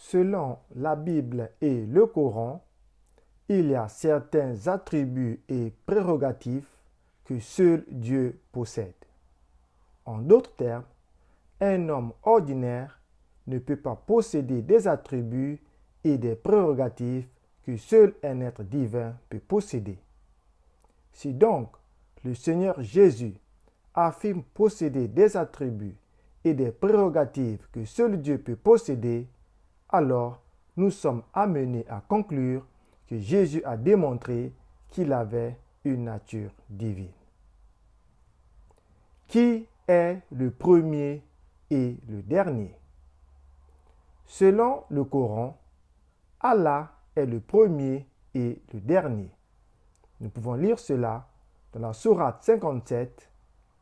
Selon la Bible et le Coran, il y a certains attributs et prérogatives que seul Dieu possède. En d'autres termes, un homme ordinaire ne peut pas posséder des attributs et des prérogatives que seul un être divin peut posséder. Si donc le Seigneur Jésus affirme posséder des attributs et des prérogatives que seul Dieu peut posséder, alors nous sommes amenés à conclure que Jésus a démontré qu'il avait une nature divine. Qui est le premier et le dernier? Selon le Coran, Allah est le premier et le dernier. Nous pouvons lire cela dans la sourate 57,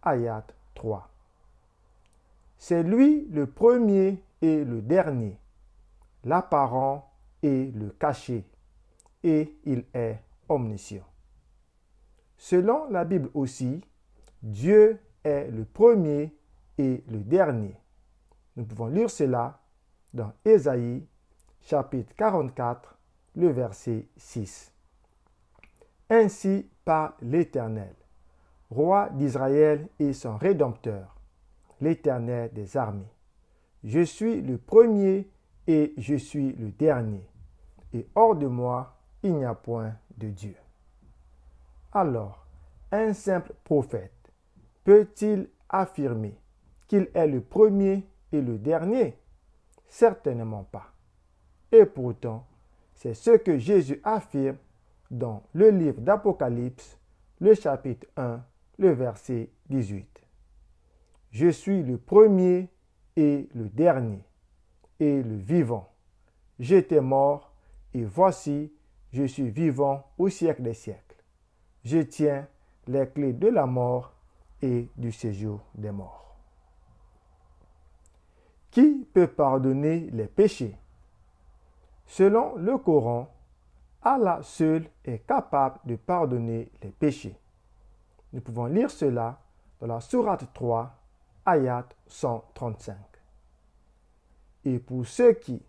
ayat 3. C'est lui le premier et le dernier, l'apparent et le caché, et il est omniscient. Selon la Bible aussi, Dieu est le premier et le dernier. Nous pouvons lire cela dans Ésaïe, chapitre 44, le verset 6. Ainsi parle l'Éternel, roi d'Israël et son Rédempteur, l'Éternel des armées. Je suis le premier et je suis le dernier, et hors de moi, il n'y a point de Dieu. Alors, un simple prophète peut-il affirmer qu'il est le premier et le dernier? Certainement pas. Et pourtant, c'est ce que Jésus affirme dans le livre d'Apocalypse, le chapitre 1, le verset 18. Je suis le premier et le dernier, et le vivant. J'étais mort, et voici, je suis vivant au siècle des siècles. Je tiens les clés de la mort et du séjour des morts. Qui peut pardonner les péchés? Selon le Coran, Allah seul est capable de pardonner les péchés. Nous pouvons lire cela dans la sourate 3, ayat 135. Et pour ceux qui,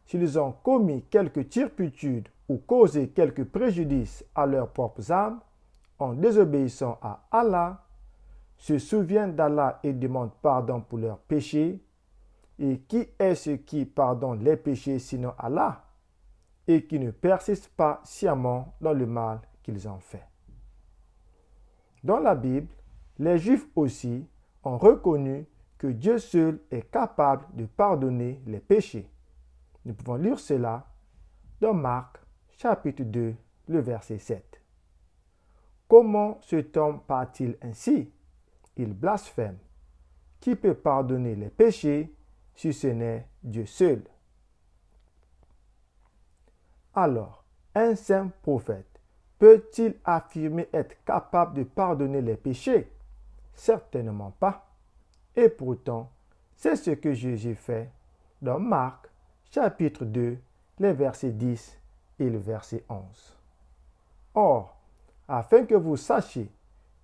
s'ils ont commis quelque turpitude ou causé quelque préjudice à leurs propres âmes, en désobéissant à Allah, se souviennent d'Allah et demandent pardon pour leurs péchés. Et qui est ce qui pardonne les péchés sinon Allah, et qui ne persiste pas sciemment dans le mal qu'ils ont fait? Dans la Bible, les Juifs aussi ont reconnu que Dieu seul est capable de pardonner les péchés. Nous pouvons lire cela dans Marc, chapitre 2, le verset 7. Comment cet homme parle-t-il ainsi? Il blasphème. Qui peut pardonner les péchés si ce n'est Dieu seul? Alors, un saint prophète peut-il affirmer être capable de pardonner les péchés? Certainement pas. Et pourtant, c'est ce que Jésus fait dans Marc, chapitre 2, les versets 10 et le verset 11. Or, afin que vous sachiez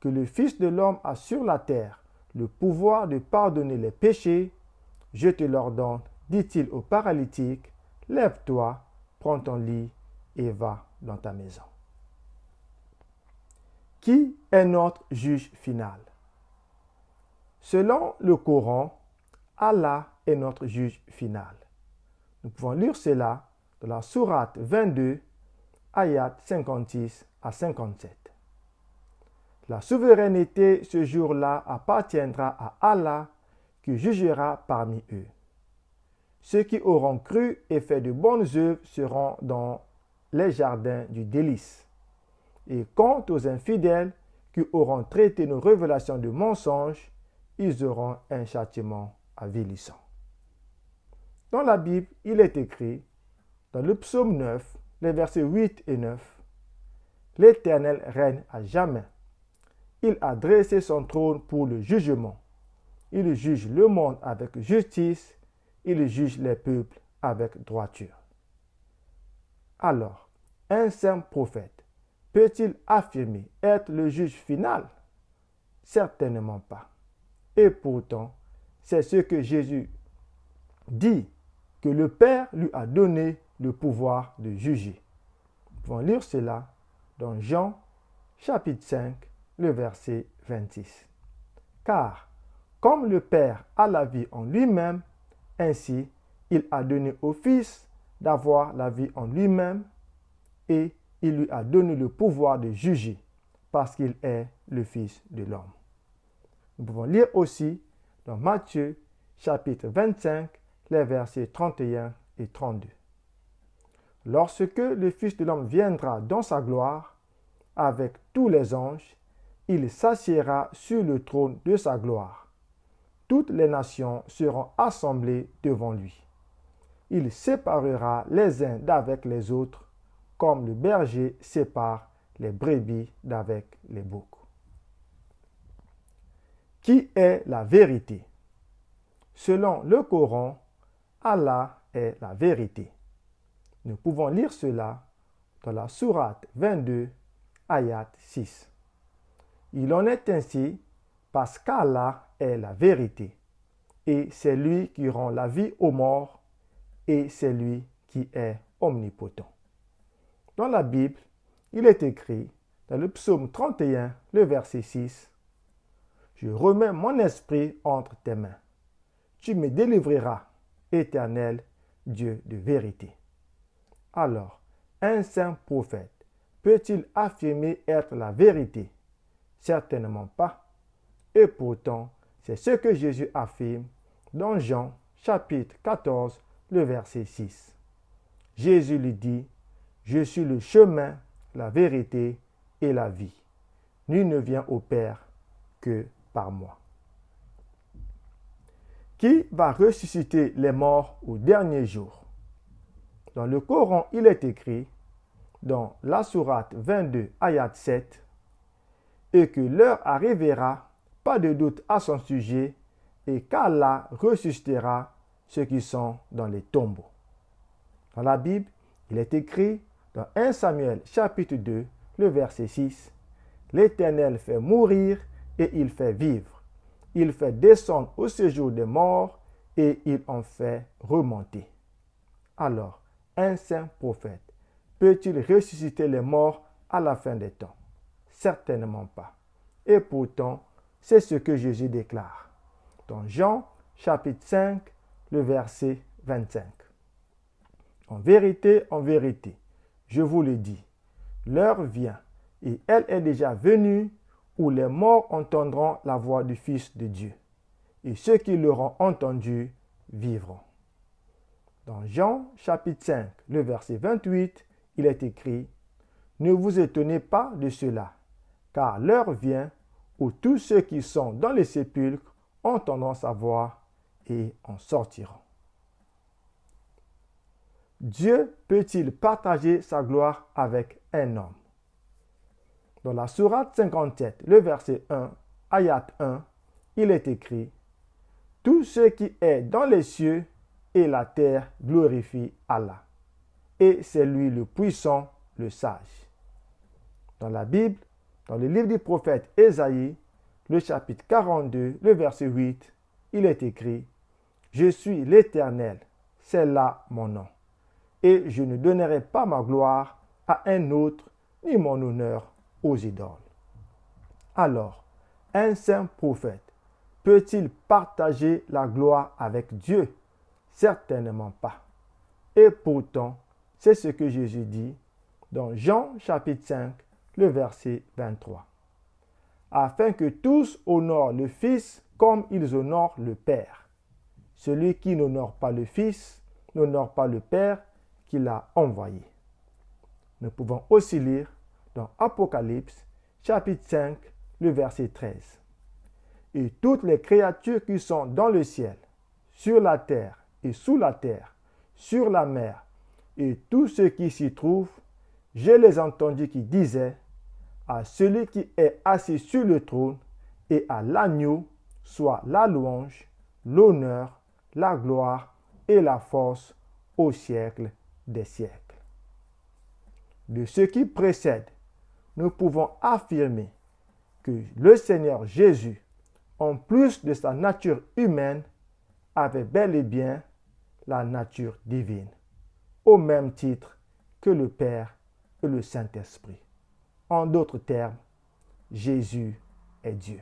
que le Fils de l'homme a sur la terre le pouvoir de pardonner les péchés, je te l'ordonne, dit-il au paralytique, lève-toi, prends ton lit et va dans ta maison. Qui est notre juge final? Selon le Coran, Allah est notre juge final. Nous pouvons lire cela dans la sourate 22, ayat 56 à 57. La souveraineté ce jour-là appartiendra à Allah qui jugera parmi eux. Ceux qui auront cru et fait de bonnes œuvres seront dans les jardins du délice. Et quant aux infidèles qui auront traité nos révélations de mensonges, ils auront un châtiment avilissant. Dans la Bible, il est écrit, dans le psaume 9, les versets 8 et 9, « L'Éternel règne à jamais. Il a dressé son trône pour le jugement. Il juge le monde avec justice. Il juge les peuples avec droiture. » Alors, un saint prophète peut-il affirmer être le juge final? Certainement pas. Et pourtant, c'est ce que Jésus dit, que le Père lui a donné le pouvoir de juger. Nous pouvons lire cela dans Jean chapitre 5, le verset 26. Car, comme le Père a la vie en lui-même, ainsi il a donné au Fils d'avoir la vie en lui-même et il lui a donné le pouvoir de juger parce qu'il est le Fils de l'homme. Nous pouvons lire aussi dans Matthieu chapitre 25, les versets 31 et 32. Lorsque le Fils de l'homme viendra dans sa gloire, avec tous les anges, il s'assiera sur le trône de sa gloire. Toutes les nations seront assemblées devant lui. Il séparera les uns d'avec les autres, comme le berger sépare les brebis d'avec les boucs. Qui est la vérité? Selon le Coran, Allah est la vérité. Nous pouvons lire cela dans la sourate 22, ayat 6. Il en est ainsi parce qu'Allah est la vérité, et c'est lui qui rend la vie aux morts, et c'est lui qui est omnipotent. Dans la Bible, il est écrit dans le psaume 31, le verset 6, « Je remets mon esprit entre tes mains. Tu me délivreras, Éternel, Dieu de vérité. » Alors, un saint prophète peut-il affirmer être la vérité? Certainement pas. Et pourtant, c'est ce que Jésus affirme dans Jean chapitre 14, le verset 6. Jésus lui dit, « Je suis le chemin, la vérité et la vie. Nul ne vient au Père que par moi. » Qui va ressusciter les morts au dernier jour? Dans le Coran, il est écrit, dans la sourate 22, ayat 7, « Et que l'heure arrivera, pas de doute à son sujet, et qu'Allah ressuscitera ceux qui sont dans les tombeaux. » Dans la Bible, il est écrit, dans 1 Samuel chapitre 2, le verset 6, « L'Éternel fait mourir et il fait vivre. Il fait descendre au séjour des morts et il en fait remonter. » Alors, un saint prophète peut-il ressusciter les morts à la fin des temps? Certainement pas. Et pourtant, c'est ce que Jésus déclare. Dans Jean chapitre 5, le verset 25. En vérité, je vous le dis, l'heure vient, et elle est déjà venue, où les morts entendront la voix du Fils de Dieu, et ceux qui l'auront entendu vivront. Dans Jean chapitre 5, le verset 28, il est écrit, « Ne vous étonnez pas de cela, car l'heure vient où tous ceux qui sont dans les sépulcres entendront sa voix et en sortiront. » Dieu peut-il partager sa gloire avec un homme? Dans la sourate 57, le verset 1, ayat 1, il est écrit, « Tout ce qui est dans les cieux et la terre glorifie Allah, et c'est lui le puissant, le sage. » Dans la Bible, dans le livre du prophète Ésaïe, le chapitre 42, le verset 8, il est écrit, « Je suis l'Éternel, c'est là mon nom, et je ne donnerai pas ma gloire à un autre, ni mon honneur aux idoles. » Alors, un saint prophète peut-il partager la gloire avec Dieu? Certainement pas. Et pourtant, c'est ce que Jésus dit dans Jean chapitre 5, le verset 23. « Afin que tous honorent le Fils comme ils honorent le Père. Celui qui n'honore pas le Fils n'honore pas le Père qui l'a envoyé. » Nous pouvons aussi lire dans Apocalypse chapitre 5, le verset 13. « Et toutes les créatures qui sont dans le ciel, sur la terre et sous la terre, sur la mer, et tous ceux qui s'y trouvent, je les entendis qui disaient, à celui qui est assis sur le trône et à l'agneau, soit la louange, l'honneur, la gloire et la force au siècle des siècles. » De ce qui précède, nous pouvons affirmer que le Seigneur Jésus, en plus de sa nature humaine, avait bel et bien la nature divine, au même titre que le Père et le Saint-Esprit. En d'autres termes, Jésus est Dieu.